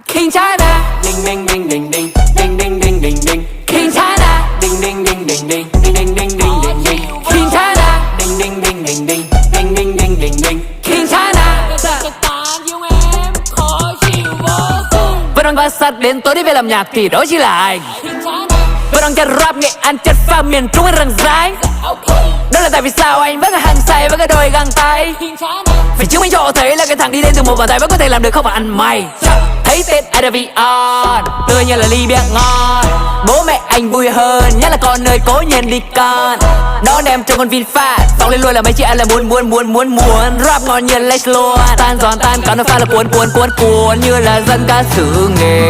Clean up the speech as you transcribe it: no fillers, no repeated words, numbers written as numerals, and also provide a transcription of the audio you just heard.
King China, ding ding ding ding ding ding ding ding ding ding. King China, ding ding ding ding ding ding ding ding ding ding ding. King China, ding ding ding ding ding ding ding ding ding ding. King China. Vẫn đang bát sát đến tối đi về làm nhạc thì đó chỉ là anh. Vẫn đang chất rap nghệ An chất pha miền Trung anh răng rái. Đó là tại vì sao anh vẫn là hàng say với cái đôi găng tay. Vì chứng minh cho thấy là cái thằng đi đến từ một bàn tay vẫn có thể làm được không phải ăn mày. Thấy tên IDV on, tươi như là ly bia ngon. Bố mẹ anh vui hơn, nhất là con ơi cố nhiên đi con. Đón em trong con VinFast, phóng lên luôn là mấy chị em là muốn rap ngon như Lex luôn. Tan giòn tan cả nó pha là cuốn như là dân ca xứ nghệ.